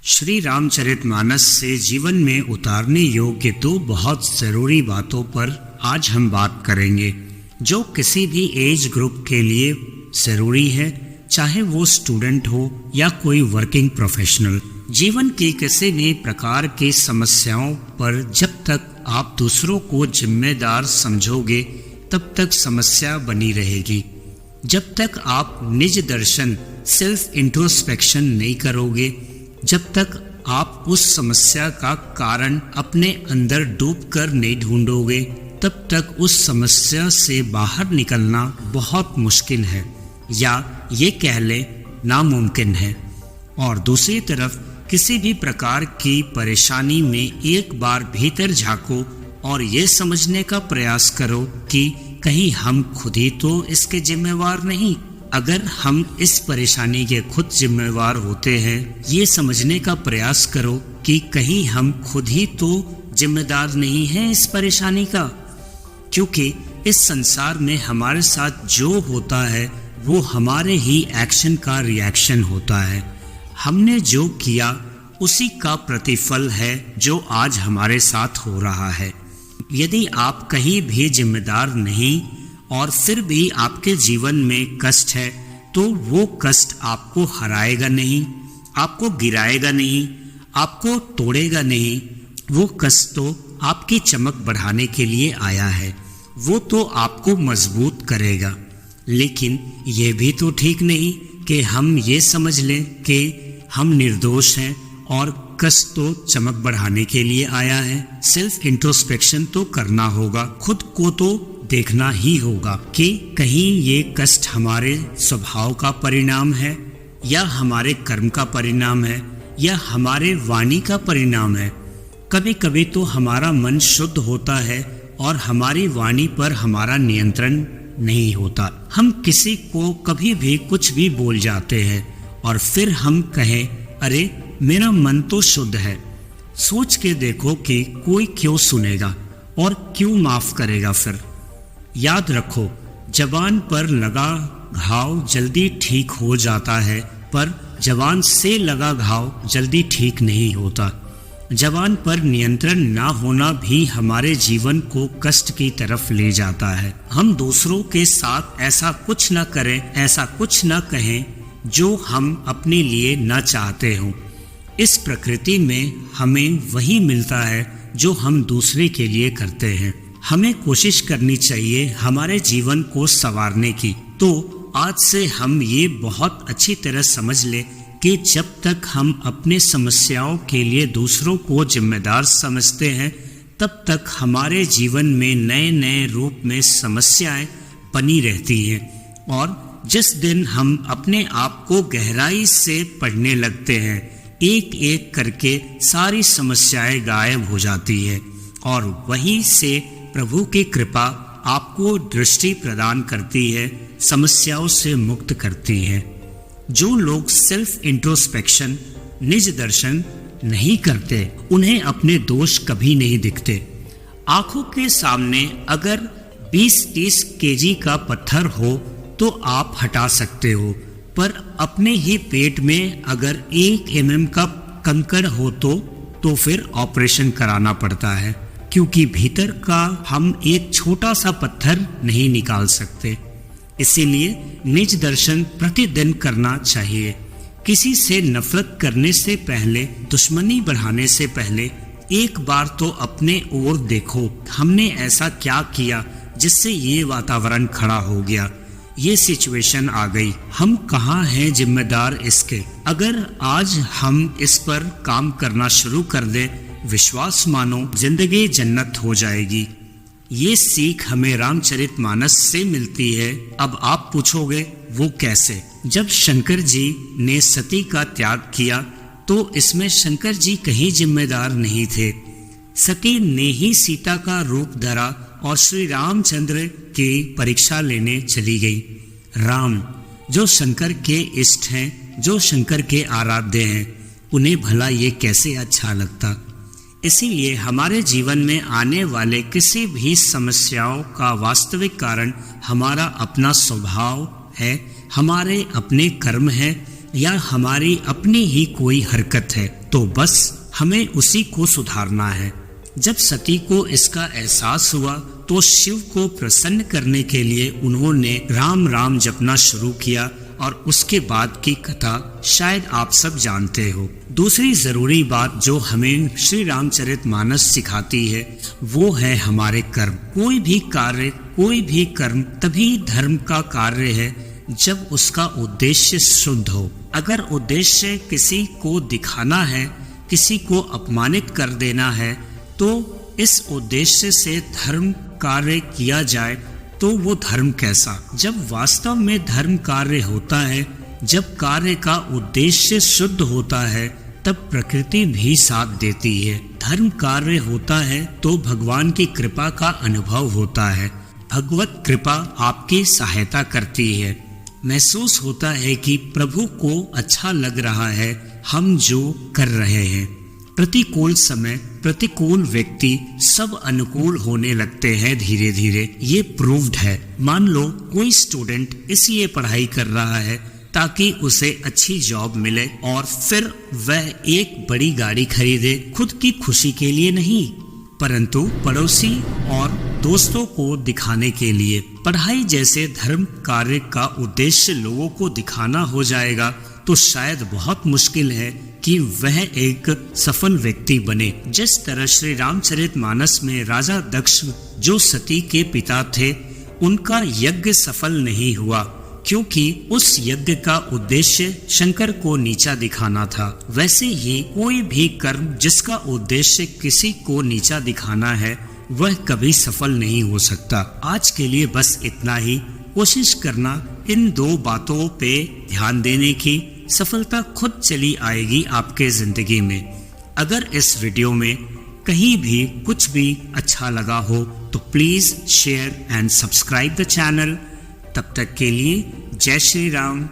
श्री रामचरितमानस से जीवन में उतारने योग्य दो बहुत ज़रूरी बातों पर आज हम बात करेंगे, जो किसी भी एज ग्रुप के लिए ज़रूरी है, चाहे वो स्टूडेंट हो या कोई वर्किंग प्रोफेशनल। जीवन की किसी भी प्रकार की समस्याओं पर जब तक आप दूसरों को जिम्मेदार समझोगे तब तक समस्या बनी रहेगी। जब तक आप निज दर्शन सेल्फ इंट्रोस्पेक्शन नहीं करोगे, जब तक आप उस समस्या का कारण अपने अंदर डूबकर नहीं ढूंढोगे, तब तक उस समस्या से बाहर निकलना बहुत मुश्किल है, या ये कह ले नामुमकिन है। और दूसरी तरफ किसी भी प्रकार की परेशानी में एक बार भीतर झांको और ये समझने का प्रयास करो कि कहीं हम खुद ही तो इसके जिम्मेवार नहीं। अगर हम इस परेशानी के खुद जिम्मेवार होते हैं, ये समझने का प्रयास करो कि कहीं हम खुद ही तो जिम्मेदार नहीं हैं इस परेशानी का, क्योंकि इस संसार में हमारे साथ जो होता है वो हमारे ही एक्शन का रिएक्शन होता है। हमने जो किया उसी का प्रतिफल है जो आज हमारे साथ हो रहा है। यदि आप कहीं भी जिम्मेदार नहीं और फिर भी आपके जीवन में कष्ट है, तो वो कष्ट आपको हराएगा नहीं, आपको गिराएगा नहीं, आपको तोड़ेगा नहीं। वो कष्ट तो आपकी चमक बढ़ाने के लिए आया है, वो तो आपको मजबूत करेगा। लेकिन ये भी तो ठीक नहीं कि हम ये समझ लें कि हम निर्दोष हैं और कष्ट तो चमक बढ़ाने के लिए आया है। सेल्फ इंट्रोस्पेक्शन तो करना होगा, खुद को तो देखना ही होगा कि कहीं ये कष्ट हमारे स्वभाव का परिणाम है, या हमारे कर्म का परिणाम है, या हमारे वाणी का परिणाम है। कभी कभी तो हमारा मन शुद्ध होता है और हमारी वाणी पर हमारा नियंत्रण नहीं होता। हम किसी को कभी भी कुछ भी बोल जाते हैं और फिर हम कहें, अरे मेरा मन तो शुद्ध है। सोच के देखो कि कोई क्यों सुनेगा और क्यों माफ करेगा। फिर याद रखो, जबान पर लगा घाव जल्दी ठीक हो जाता है, पर जबान से लगा घाव जल्दी ठीक नहीं होता। जबान पर नियंत्रण ना होना भी हमारे जीवन को कष्ट की तरफ ले जाता है। हम दूसरों के साथ ऐसा कुछ न करें, ऐसा कुछ न कहें जो हम अपने लिए न चाहते हों। इस प्रकृति में हमें वही मिलता है जो हम दूसरे के लिए करते हैं। हमें कोशिश करनी चाहिए हमारे जीवन को संवारने की। तो आज से हम ये बहुत अच्छी तरह समझ ले कि जब तक हम अपने समस्याओं के लिए दूसरों को जिम्मेदार समझते हैं, तब तक हमारे जीवन में नए नए रूप में समस्याएं बनी रहती हैं। और जिस दिन हम अपने आप को गहराई से पढ़ने लगते हैं, एक एक करके सारी समस्याएं गायब हो जाती है, और वहीं से प्रभु की कृपा आपको दृष्टि प्रदान करती है, समस्याओं से मुक्त करती है। जो लोग सेल्फ इंट्रोस्पेक्शन निज दर्शन नहीं करते, उन्हें अपने दोष कभी नहीं दिखते। आंखों के सामने अगर 20-30 केजी का पत्थर हो तो आप हटा सकते हो, पर अपने ही पेट में अगर 1 mm का कंकड़ हो तो फिर ऑपरेशन कराना पड़ता है, क्योंकि भीतर का हम एक छोटा सा पत्थर नहीं निकाल सकते। इसीलिए निज दर्शन प्रतिदिन करना चाहिए। किसी से नफरत करने से पहले, दुश्मनी बढ़ाने से पहले एक बार तो अपने ओर देखो, हमने ऐसा क्या किया जिससे ये वातावरण खड़ा हो गया, ये सिचुएशन आ गई, हम कहाँ हैं जिम्मेदार इसके। अगर आज हम इस पर काम करना शुरू कर दें, विश्वास मानो जिंदगी जन्नत हो जाएगी। ये सीख हमें रामचरितमानस से मिलती है। अब आप पूछोगे वो कैसे? जब शंकर जी ने सती का त्याग किया तो इसमें शंकर जी कहीं जिम्मेदार नहीं थे। सती ने ही सीता का रूप धरा और श्री रामचंद्र की परीक्षा लेने चली गई। राम जो शंकर के इष्ट हैं, जो शंकर के आराध्य हैं, उन्हें भला ये कैसे अच्छा लगता। इसीलिए हमारे जीवन में आने वाले किसी भी समस्याओं का वास्तविक कारण हमारा अपना स्वभाव है, हमारे अपने कर्म है, या हमारी अपनी ही कोई हरकत है। तो बस हमें उसी को सुधारना है। जब सती को इसका एहसास हुआ तो शिव को प्रसन्न करने के लिए उन्होंने राम राम जपना शुरू किया और उसके बाद की कथा शायद आप सब जानते हो। दूसरी जरूरी बात जो हमें श्री रामचरितमानस सिखाती है वो है हमारे कर्म। कोई भी कर्म तभी धर्म का कार्य है जब उसका उद्देश्य शुद्ध हो। अगर उद्देश्य किसी को दिखाना है, किसी को अपमानित कर देना है, तो इस उद्देश्य से धर्म कार्य किया जाए तो वो धर्म कैसा। जब वास्तव में धर्म कार्य होता है, जब कार्य का उद्देश्य शुद्ध होता है, तब प्रकृति भी साथ देती है। धर्म कार्य होता है तो भगवान की कृपा का अनुभव होता है। भगवत कृपा आपकी सहायता करती है। महसूस होता है कि प्रभु को अच्छा लग रहा है हम जो कर रहे हैं। प्रतिकूल समय, प्रतिकूल व्यक्ति सब अनुकूल होने लगते हैं धीरे धीरे। ये प्रूव्ड है। मान लो कोई स्टूडेंट इसलिए पढ़ाई कर रहा है ताकि उसे अच्छी जॉब मिले और फिर वह एक बड़ी गाड़ी खरीदे, खुद की खुशी के लिए नहीं परंतु पड़ोसी और दोस्तों को दिखाने के लिए। पढ़ाई जैसे धर्म कार्य का उद्देश्य लोगों को दिखाना हो जाएगा तो शायद बहुत मुश्किल है कि वह एक सफल व्यक्ति बने। जिस तरह श्री रामचरितमानस में राजा दक्ष जो सती के पिता थे, उनका यज्ञ सफल नहीं हुआ क्योंकि उस यज्ञ का उद्देश्य शंकर को नीचा दिखाना था। वैसे ही कोई भी कर्म जिसका उद्देश्य किसी को नीचा दिखाना है वह कभी सफल नहीं हो सकता। आज के लिए बस इतना ही। कोशिश करना इन दो बातों पे ध्यान देने की, सफलता खुद चली आएगी आपके जिंदगी में। अगर इस वीडियो में कहीं भी कुछ भी अच्छा लगा हो तो please share and subscribe the channel. तब तक के लिए जय श्री राम।